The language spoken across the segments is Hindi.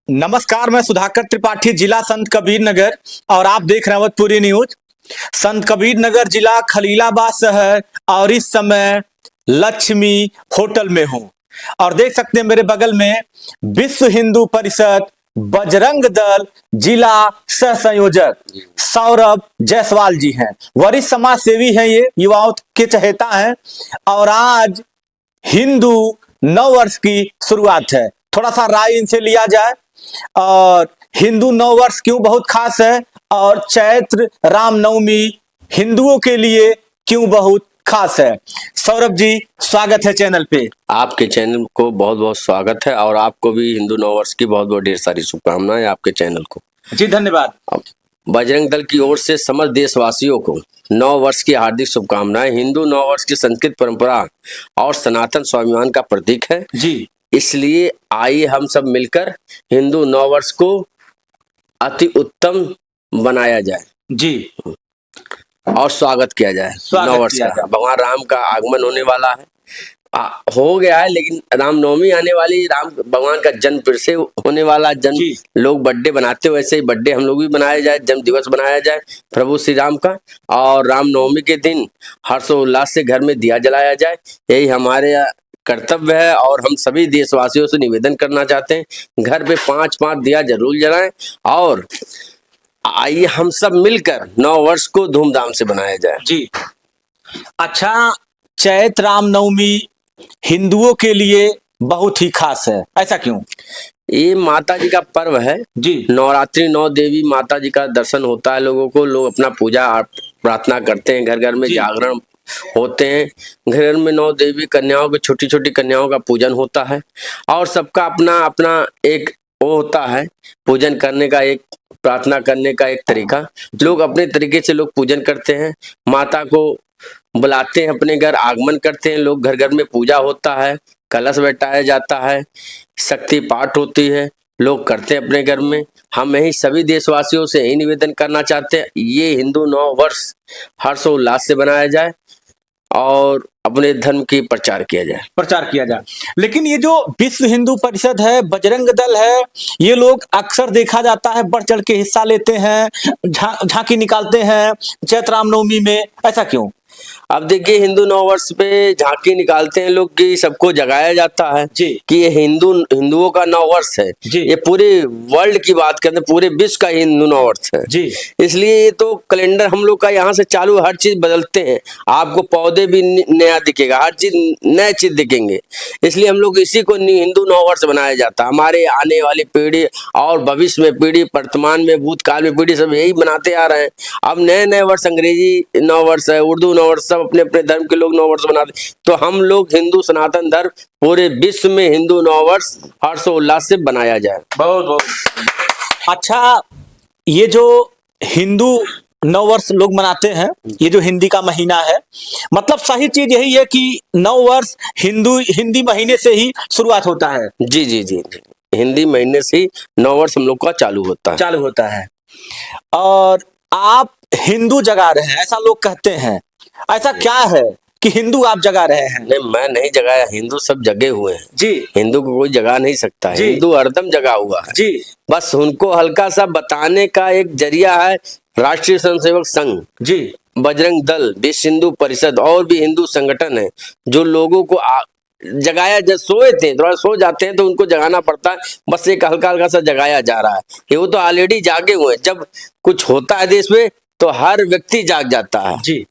नमस्कार, मैं सुधाकर त्रिपाठी, जिला संत कबीर नगर और आप देख रहे हैं अवधपुरी न्यूज। संत कबीर नगर जिला खलीलाबाद शहर और इस समय लक्ष्मी होटल में हूं और देख सकते हैं मेरे बगल में विश्व हिंदू परिषद बजरंग दल जिला सह संयोजक सौरभ जायसवाल जी हैं। वरिष्ठ समाज सेवी हैं, ये युवाओं के चहेता हैं और आज हिंदू नव वर्ष की शुरुआत है। थोड़ा सा राय इनसे लिया जाए और हिंदू नव वर्ष क्यों बहुत खास है और चैत्र रामनवमी हिंदुओं के लिए क्यों बहुत खास है। सौरभ जी, स्वागत है चैनल पे। आपके चैनल को बहुत बहुत स्वागत है और आपको भी हिंदू नव वर्ष की बहुत बहुत ढेर सारी शुभकामनाएं आपके चैनल को। जी धन्यवाद। बजरंग दल की ओर से समस्त देशवासियों को नव वर्ष की हार्दिक शुभकामनाएं। हिंदू नव वर्ष की संस्कृत परंपरा और सनातन स्वाभिमान का प्रतीक है जी, इसलिए आइए हम सब मिलकर हिंदू नव वर्ष को अति उत्तम बनाया जाए जी और स्वागत किया जाए नव वर्ष का। भगवान राम का आगमन होने वाला है, हो गया है, लेकिन रामनवमी आने वाली, राम भगवान का जन्म फिर से होने वाला। जन्म लोग बर्थडे बनाते हो, वैसे ही बर्थडे हम लोग भी बनाया जाए, जन्म दिवस बनाया जाए प्रभु श्री राम का। और रामनवमी के दिन हर्षोल्लास से घर में दिया जलाया जाए, यही हमारे कर्तव्य है। और हम सभी देशवासियों से निवेदन करना चाहते हैं, घर पे 5-5 दिया जरूर जलाएं और आइए हम सब मिलकर नव वर्ष को धूमधाम से बनाया जाए। जी अच्छा, चैत्र रामनवमी हिंदुओं के लिए बहुत ही खास है, ऐसा क्यों? ये माता जी का पर्व है जी। नवरात्रि 9 देवी माता जी का दर्शन होता है लोगों को, लोग अपना पूजा प्रार्थना करते हैं, घर घर में जागरण होते हैं, घर में 9 देवी कन्याओं की, छोटी छोटी कन्याओं का पूजन होता है और सबका अपना अपना एक वो होता है पूजन करने का, एक प्रार्थना करने का एक तरीका। लोग अपने तरीके से लोग पूजन करते हैं, माता को बुलाते हैं, अपने घर आगमन करते हैं लोग, घर घर में पूजा होता है, कलश बैठाया जाता है, शक्ति पाठ होती है, लोग करते हैं अपने घर में। हम यही सभी देशवासियों से यही निवेदन करना चाहते हैं, ये हिंदू नव वर्ष हर्षोल्लास से बनाया जाए और अपने धर्म की प्रचार किया जाए। लेकिन ये जो विश्व हिंदू परिषद है, बजरंग दल है, ये लोग अक्सर देखा जाता है बढ़ चढ़ के हिस्सा लेते हैं, झांकी निकालते हैं चैत्र रामनवमी में, ऐसा क्यों? अब देखिए, हिंदू नव वर्ष पे झांकी निकालते हैं लोग कि सबको जगाया जाता है जी कि ये हिंदुओं का नव वर्ष है जी। ये पूरे वर्ल्ड की बात करते हैं, पूरे विश्व का हिंदू नव वर्ष है जी। इसलिए ये तो कैलेंडर हम लोग का यहाँ से चालू, हर चीज बदलते हैं, आपको पौधे भी नया दिखेगा, हर चीज नए चीज दिखेंगे, इसलिए हम लोग इसी को हिंदू नव वर्ष बनाया जाता है। हमारे आने वाली पीढ़ी और भविष्य में पीढ़ी, वर्तमान में, भूतकाल में पीढ़ी सब यही बनाते आ रहे हैं। अब नए नए वर्ष, अंग्रेजी नव वर्ष है, उर्दू नव वर्ष, सब अपने अपने धर्म के लोग नव वर्ष मनाते, तो हम लोग हिंदू सनातन धर्म पूरे विश्व में हिंदू नव वर्ष हर्षोल्लास से बनाया जाए। बहुत बहुत अच्छा। ये जो हिंदू नव वर्ष लोग मनाते हैं, ये जो हिंदी का महीना है, मतलब सही चीज यही है कि नव वर्ष हिंदी महीने से ही शुरुआत होता है। जी जी जी जी, हिंदी महीने से ही नव वर्ष हम लोग का चालू होता है। और आप हिंदू जगा रहे हैं, ऐसा लोग कहते हैं, ऐसा क्या है कि हिंदू आप जगा रहे हैं? नहीं, मैं नहीं जगाया, हिंदू सब जगे हुए हैं जी। हिंदू को कोई जगा नहीं सकता है, हिंदू हरदम जगा हुआ है जी। बस उनको हल्का सा बताने का एक जरिया है राष्ट्रीय स्वयंसेवक संघ जी, बजरंग दल, विश्व हिंदू परिषद और भी हिंदू संगठन है जो लोगों को जगाया। जब सोए थे, थोड़ा सो जाते हैं तो उनको जगाना पड़ता है, बस एक हल्का हल्का सा जगाया जा रहा है। ये वो तो ऑलरेडी जागे हुए हैं, जब कुछ होता है देश में तो हर व्यक्ति जाग जाता है जी,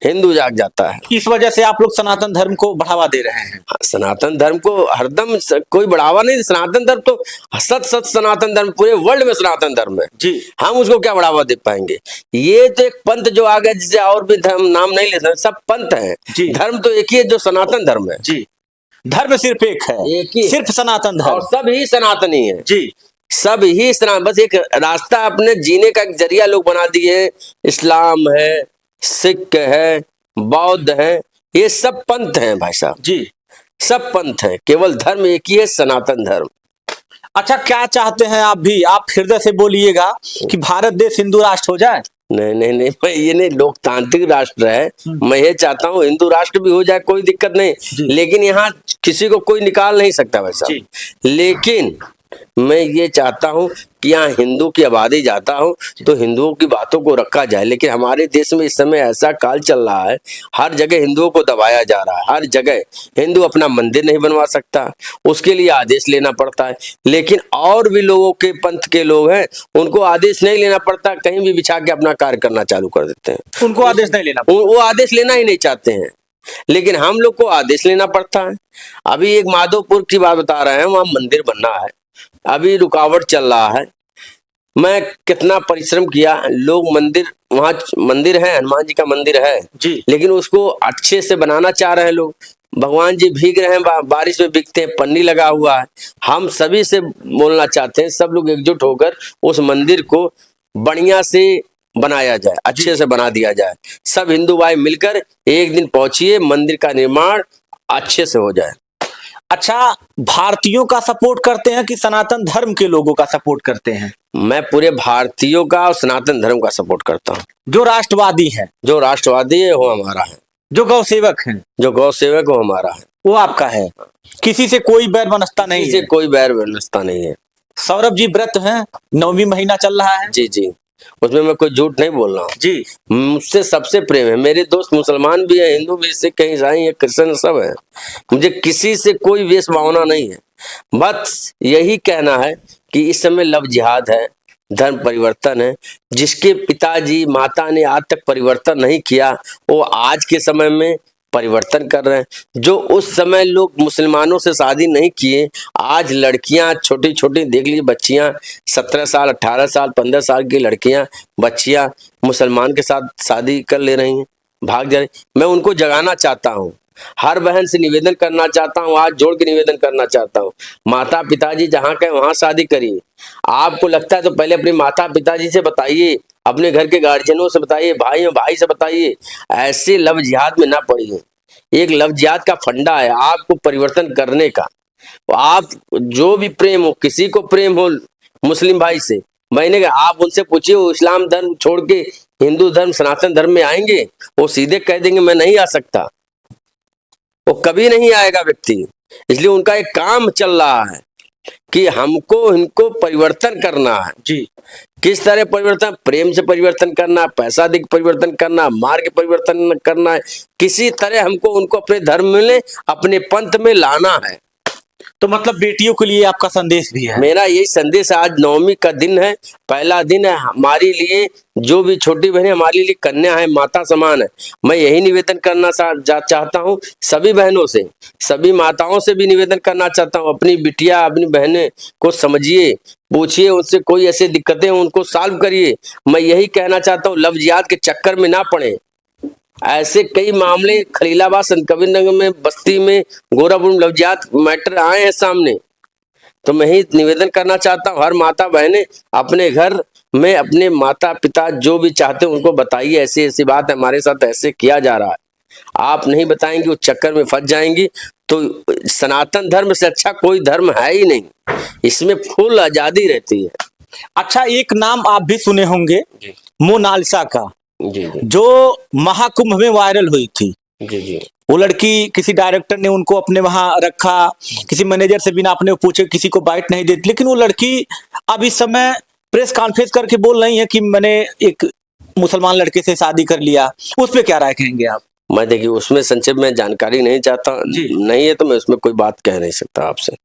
हिंदू जाग जाता है। इस वजह से आप लोग सनातन धर्म को बढ़ावा दे रहे हैं। सनातन धर्म को हरदम कोई बढ़ावा नहीं, सनातन धर्म तो सत सनातन धर्म पूरे वर्ल्ड में सनातन धर्म है जी, हम उसको क्या बढ़ावा दे पाएंगे? ये तो एक पंथ जो आ गया, जिसे और भी धर्म नाम नहीं ले सकते, सब पंथ है जी। धर्म तो एक ही है जो सनातन धर्म है जी, धर्म सिर्फ एक है, एक ही, सिर्फ सनातन धर्म, और सब ही सनातनी है जी, सब ही सनातन, बस एक रास्ता अपने जीने का एक जरिया लोग बना दिए। इस्लाम है, सिख है, बौद्ध है, ये सब पंथ हैं भाई साहब जी, सब पंथ हैं, केवल धर्म एक ही है, सनातन धर्म। अच्छा, क्या चाहते हैं आप भी? आप हृदय से बोलिएगा कि भारत देश हिंदू राष्ट्र हो जाए। नहीं नहीं नहीं, मैं ये नहीं, लोकतांत्रिक राष्ट्र है, मैं ये चाहता हूँ हिंदू राष्ट्र भी हो जाए, कोई दिक्कत नहीं, लेकिन यहाँ किसी को कोई निकाल नहीं सकता वैसा। लेकिन मैं ये चाहता हूँ कि यहाँ हिंदू की आबादी जाता हूँ तो हिंदुओं की बातों को रखा जाए, लेकिन हमारे देश में इस समय ऐसा काल चल रहा है, हर जगह हिंदुओं को दबाया जा रहा है। हर जगह हिंदू अपना मंदिर नहीं बनवा सकता, उसके लिए आदेश लेना पड़ता है। लेकिन और भी लोगों के पंथ के लोग हैं, उनको आदेश नहीं लेना पड़ता, कहीं भी बिछा के अपना कार्य करना चालू कर देते हैं। उनको आदेश नहीं लेना। वो आदेश लेना ही नहीं चाहते हैं, लेकिन हम लोग को आदेश लेना पड़ता है। अभी एक माधोपुर की बात बता रहे हैं, वहां मंदिर बनना है, अभी रुकावट चल रहा है। मैं कितना परिश्रम किया, लोग मंदिर, वहां मंदिर है, हनुमान जी का मंदिर है जी। लेकिन उसको अच्छे से बनाना चाह रहे हैं लोग। भगवान जी भीग रहे हैं, बारिश में भीगते हैं, पन्नी लगा हुआ है। हम सभी से बोलना चाहते हैं, सब लोग एकजुट होकर उस मंदिर को बढ़िया से बनाया जाए, अच्छे से बना दिया जाए। सब हिंदू भाई मिलकर एक दिन पहुंचिए, मंदिर का निर्माण अच्छे से हो जाए। अच्छा, भारतीयों का सपोर्ट करते हैं कि सनातन धर्म के लोगों का सपोर्ट करते हैं? मैं पूरे भारतीयों का और सनातन धर्म का सपोर्ट करता हूँ। जो राष्ट्रवादी है, जो राष्ट्रवादी है वो हमारा है, जो गौ सेवक है, जो गौ सेवक वो हमारा है, वो आपका है। किसी से कोई बैर बनस्ता नहीं किसी है। से कोई बैर व्यवस्था नहीं है। सौरभ जी व्रत हैं, 9वीं महीना चल रहा है। जी जी, उसमें मैं कोई झूठ नहीं बोल रहा हूँ। जी। मुझसे सबसे प्रेम है, मेरे दोस्त मुसलमान भी है, हिंदू भी, सिख है, ईसाई है, क्रिश्चियन सब है। मुझे किसी से कोई वेश भावना नहीं है। बस यही कहना है कि इस समय लव जिहाद है, धर्म परिवर्तन है। जिसके पिताजी माता ने आज तक परिवर्तन नहीं किया, वो आज के समय में परिवर्तन कर रहे हैं। जो उस समय लोग मुसलमानों से शादी नहीं किए, आज लड़कियां छोटी छोटी, देख लीजिए बच्चियां, 17 साल 18 साल 15 साल की लड़कियां बच्चियां मुसलमान के साथ शादी कर ले रही हैं, भाग जा रही। मैं उनको जगाना चाहता हूँ, हर बहन से निवेदन करना चाहता हूँ, हाथ जोड़ के निवेदन करना चाहता हूँ, माता पिताजी जहाँ कहें वहां शादी करिए। आपको लगता है तो पहले अपने माता पिताजी से बताइए, अपने घर के गार्जियनों से बताइए, भाई से बताइए, ऐसे लव जिहाद में ना पड़िए। एक लव जिहाद का फंडा है आपको परिवर्तन करने का। आप जो भी प्रेम हो, किसी को प्रेम हो मुस्लिम भाई से, मैंने कहा आप उनसे पूछिए, वो इस्लाम धर्म छोड़ के हिंदू धर्म सनातन धर्म में आएंगे? वो सीधे कह देंगे मैं नहीं आ सकता, वो कभी नहीं आएगा व्यक्ति। इसलिए उनका एक काम चल रहा है कि हमको इनको परिवर्तन करना है। जी। किस तरह परिवर्तन? प्रेम से परिवर्तन करना, पैसा दे परिवर्तन करना, मार्ग परिवर्तन करना है। किसी तरह हमको उनको अपने धर्म में, अपने पंथ में लाना है। तो मतलब बेटियों के लिए आपका संदेश भी है? मेरा यही संदेश है। आज 9वीं का दिन है, पहला दिन है हमारे लिए। जो भी छोटी बहनें हमारे लिए कन्या है, माता समान है। मैं यही निवेदन करना चाहता हूँ सभी बहनों से, सभी माताओं से भी निवेदन करना चाहता हूँ, अपनी बिटिया अपनी बहनें को समझिए, पूछिए उनसे, कोई ऐसी दिक्कतें उनको सॉल्व करिए। मैं यही कहना चाहता हूँ, लव जिहाद के चक्कर में ना पड़े। ऐसे कई मामले खलीलाबाद, संत कबीर नगर में, बस्ती में, गोरापुर में लव जिहाद मैटर आए हैं सामने। तो मैं ही निवेदन करना चाहता हूँ, हर माता बहनें अपने घर में अपने माता पिता जो भी चाहते हैं उनको बताइए, ऐसी ऐसी बात है, हमारे साथ ऐसे किया जा रहा है। आप नहीं बताएंगे वो चक्कर में फंस जाएंगी। तो सनातन धर्म से अच्छा कोई धर्म है ही नहीं, इसमें फुल आजादी रहती है। अच्छा, एक नाम आप भी सुने होंगे, मोनालिसा का, जी जी जो महाकुंभ में वायरल हुई थी। जी जी। वो लड़की, किसी डायरेक्टर ने उनको अपने वहां रखा, किसी मैनेजर से बिना अपने पूछे किसी को बाइट नहीं देती, लेकिन वो लड़की अब इस समय प्रेस कॉन्फ्रेंस करके बोल रही है कि मैंने एक मुसलमान लड़के से शादी कर लिया। उस पे क्या राय कहेंगे आप? मैं देखिए उसमें संक्षेप में जानकारी नहीं चाहता, नहीं है तो मैं उसमें कोई बात कह नहीं सकता आपसे।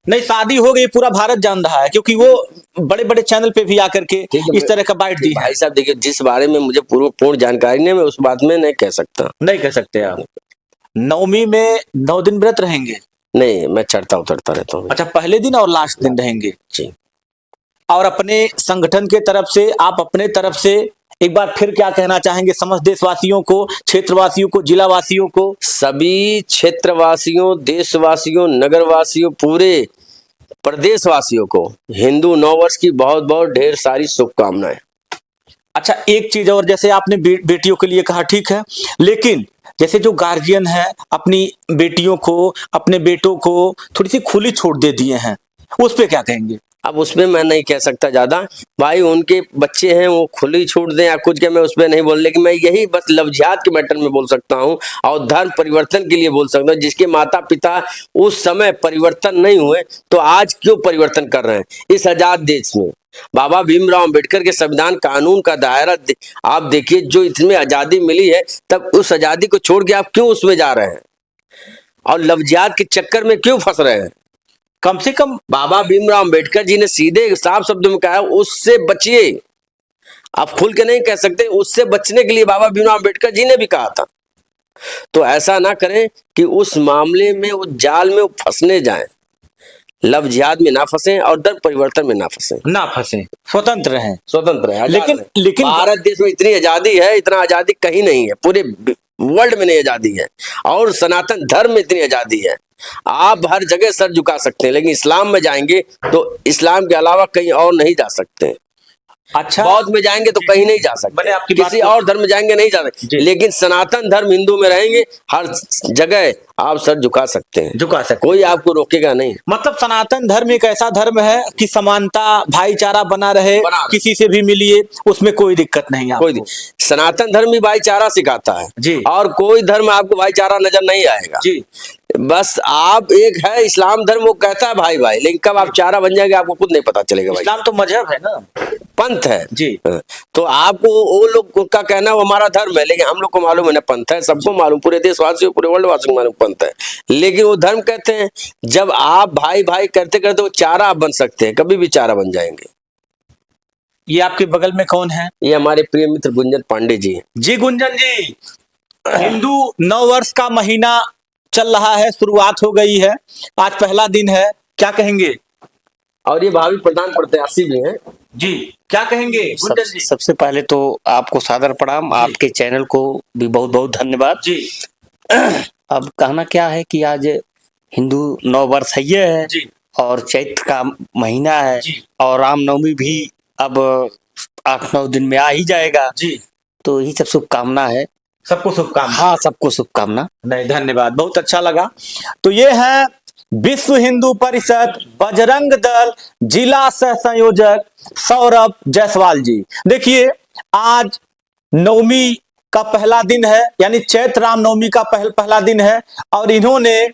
नहीं, शादी हो गई, पूरा भारत जान रहा है, क्योंकि वो बड़े बड़े चैनल पे भी आकर के इस तरह का बाइट दी है। भाई साहब देखिए, जिस बारे में मुझे पूर्ण जानकारी नहीं, मैं उस बात में नहीं कह सकता। नहीं कह सकते आप? 9वीं में 9 दिन व्रत रहेंगे? नहीं, मैं चढ़ता उतरता रहता हूँ। अच्छा, पहले दिन और लास्ट दिन रहेंगे जी। और अपने संगठन के तरफ से, आप अपने तरफ से एक बार फिर क्या कहना चाहेंगे समस्त देशवासियों को, क्षेत्रवासियों को, जिलावासियों को? सभी क्षेत्रवासियों, देशवासियों, नगरवासियों, पूरे प्रदेशवासियों को हिंदू नववर्ष की बहुत बहुत ढेर सारी शुभकामनाएं। अच्छा, एक चीज और, जैसे आपने बेटियों के लिए कहा, ठीक है, लेकिन जैसे जो गार्जियन है अपनी बेटियों को, अपने बेटों को थोड़ी सी खुली छूट दे दिए हैं, उस पे क्या कहेंगे? अब उसमें मैं नहीं कह सकता ज्यादा, भाई उनके बच्चे हैं, वो खुली छूट दें या कुछ के, मैं उसमें नहीं बोल, लेकिन मैं यही बस लव जिहाद के मैटर में बोल सकता हूँ और धर्म परिवर्तन के लिए बोल सकता हूँ। जिसके माता पिता उस समय परिवर्तन नहीं हुए तो आज क्यों परिवर्तन कर रहे हैं इस आजाद देश में। बाबा भीमराव अंबेडकर के संविधान कानून का दायरा आप देखिए, जो इसमें आजादी मिली है, तब उस आजादी को छोड़ के आप क्यों उसमें जा रहे हैं और लव जिहाद के चक्कर में क्यों फंस रहे हैं। कम से कम बाबा भीमराव अंबेडकर जी ने सीधे साफ शब्दों में कहा उससे बचिए। आप खुल के नहीं कह सकते, उससे बचने के लिए बाबा भीमराव अंबेडकर जी ने भी कहा था। तो ऐसा ना करें कि उस मामले में, उस जाल में वो फंसने जाएं, लव जिहाद में ना फंसे और धर्म परिवर्तन में ना फंसे, स्वतंत्र रहें, स्वतंत्र है। लेकिन भारत देश में इतनी आजादी है, इतना आजादी कहीं नहीं है, पूरे वर्ल्ड में नहीं आजादी है, और सनातन धर्म में इतनी आजादी है। आप हर जगह सर झुका सकते हैं, लेकिन इस्लाम में जाएंगे तो इस्लाम के अलावा कहीं और नहीं जा सकते। अच्छा, बौद्ध में जाएंगे तो कहीं नहीं जा सकते, आपकी किसी और धर्म में जाएंगे नहीं जा सकते, लेकिन सनातन धर्म हिंदू में रहेंगे, हर जगह आप सर झुका सकते हैं, कोई आपको रोकेगा नहीं। मतलब सनातन धर्म एक ऐसा धर्म है कि समानता, भाईचारा बना रहे, किसी से भी मिलिए, उसमें कोई दिक्कत नहीं है। कोई सनातन धर्म भी भाईचारा सिखाता है जी, और कोई धर्म आपको भाईचारा नजर नहीं आएगा जी। बस आप एक है इस्लाम धर्म, वो कहता है भाई भाई, लेकिन कब आप चारा बन जाएंगे आपको खुद नहीं पता चलेगा। भाई इस्लाम तो मजहब है ना, पंथ है जी। तो आपको वो लोग का कहना वो हमारा धर्म है, लेकिन हम लोग को मालूम है ना पंथ है, सबको मालूम, पूरे देशवासियों पूरे वर्ल्ड वासियों को मालूम पंथ है, लेकिन वो धर्म कहते हैं। जब आप भाई भाई करते करते वो चारा आप बन सकते हैं, कभी भी चारा बन जाएंगे। ये आपके बगल में कौन है? ये हमारे प्रिय मित्र गुंजन पांडे जी हैं। जी गुंजन जी, हिंदू नव वर्ष का महीना चल रहा है, शुरुआत हो गई है, आज पहला दिन है, क्या कहेंगे? और ये भावी प्रधान प्रत्याशी भी हैं जी, क्या कहेंगे गुंजन जी? सबसे पहले तो आपको सादर प्रणाम, आपके चैनल को भी बहुत बहुत धन्यवाद जी। अब कहना क्या है कि आज हिंदू नव वर्ष है जी, और चैत्र का महीना है जी, और रामनवमी भी अब 8-9 दिन में आ ही जाएगा जी। तो यही सब शुभकामना है, सबको शुभकामना। हाँ, सबको शुभकामना। नहीं, धन्यवाद, बहुत अच्छा लगा। तो ये है विश्व हिंदू परिषद बजरंग दल जिला सह संयोजक सौरभ जायसवाल जी। देखिए, आज नवमी का पहला दिन है, यानी चैत्र रामनवमी का पहला दिन है, और इन्होंने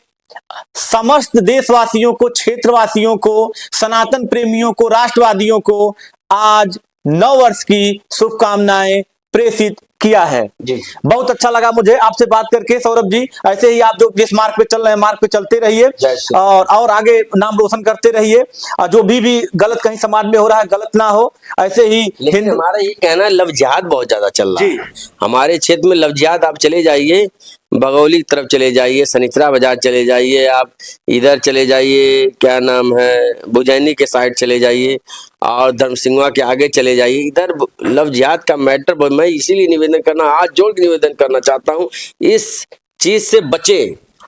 समस्त देशवासियों को, क्षेत्रवासियों को, सनातन प्रेमियों को, राष्ट्रवादियों को आज नव वर्ष की शुभकामनाएं प्रेषित किया है जी। बहुत अच्छा लगा मुझे आपसे बात करके सौरभ जी। ऐसे ही आप जो जिस मार्ग पे चल रहे हैं, मार्ग पे चलते रहिए और आगे नाम रोशन करते रहिए। जो भी गलत कहीं समाज में हो रहा है, गलत ना हो। ऐसे ही हमारा ये कहना है, लव जिहाद बहुत ज्यादा चल रहा है हमारे क्षेत्र में। लव जिहाद आप चले जाइए, बगौली की तरफ चले जाइए, सनित्रा बाजार चले जाइए, आप इधर चले जाइए, क्या नाम है, बुझैनी के साइड चले जाइए, और धर्म सिंहवा के आगे चले जाइए, इधर लव जिहाद का मैटर। मैं इसीलिए निवेदन करना, हाथ जोड़ के निवेदन करना चाहता हूँ, इस चीज से बचे,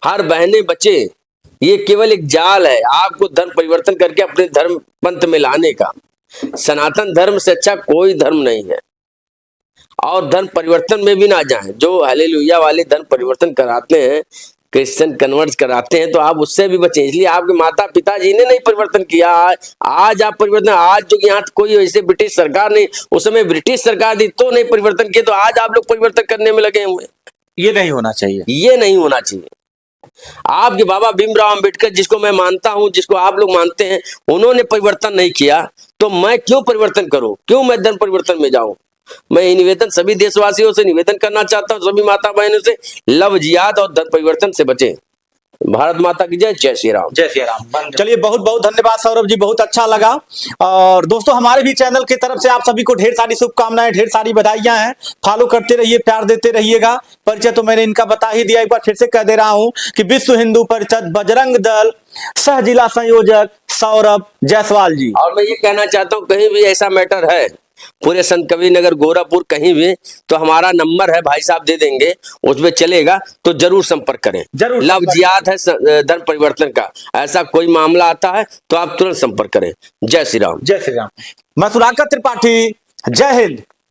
हर बहने बचे। ये केवल एक जाल है आपको धर्म परिवर्तन करके अपने धर्म पंथ में लाने का। सनातन धर्म से अच्छा कोई धर्म नहीं है, और धर्म परिवर्तन में भी ना जाएं। जो हालेलुया वाले धर्म परिवर्तन कराते हैं, क्रिश्चियन कन्वर्ट कराते हैं, तो आप उससे भी बचें। इसलिए आपके माता पिता जी ने नहीं परिवर्तन किया, आज आप परिवर्तन, आज जो यहाँ कोई ऐसे ब्रिटिश सरकार नहीं, उस समय ब्रिटिश सरकार थी तो नहीं परिवर्तन किया, तो आज आप लोग परिवर्तन करने में लगे हुए। ये नहीं होना चाहिए, ये नहीं होना चाहिए। आपके बाबा भीमराव अंबेडकर, जिसको मैं मानता हूं, जिसको आप लोग मानते हैं, उन्होंने परिवर्तन नहीं किया, तो मैं क्यों परिवर्तन करूं, क्यों मैं धर्म परिवर्तन में जाऊं। मैं ये निवेदन सभी देशवासियों से निवेदन करना चाहता हूं, सभी माता बहनों से, लव जिहाद और धर्म परिवर्तन से बचें। भारत माता की जय, जय श्री राम, जय श्री राम। चलिए, बहुत बहुत धन्यवाद सौरभ जी, बहुत अच्छा लगा। और दोस्तों, हमारे भी चैनल की तरफ से आप सभी को ढेर सारी शुभकामनाएं, ढेर सारी बधाइयां हैं। फॉलो करते रहिए, प्यार देते रहिएगा। परिचय तो मैंने इनका बता ही दिया, एक बार फिर से कह दे रहा हूं कि विश्व हिंदू परिषद बजरंग दल सह जिला संयोजक सौरभ जायसवाल जी। और मैं ये कहना चाहता हूँ, कहीं भी ऐसा मैटर है पूरे संत कबीर नगर, गोरखपुर, कहीं भी, तो हमारा नंबर है, भाई साहब दे देंगे, उसमें चलेगा, तो जरूर संपर्क करें। जरूर, लव जिहाद है धर्म परिवर्तन का, ऐसा कोई मामला आता है तो आप तुरंत संपर्क करें। जय श्री राम, जय श्री राम। मैं सुधाकर त्रिपाठी, जय हिंद।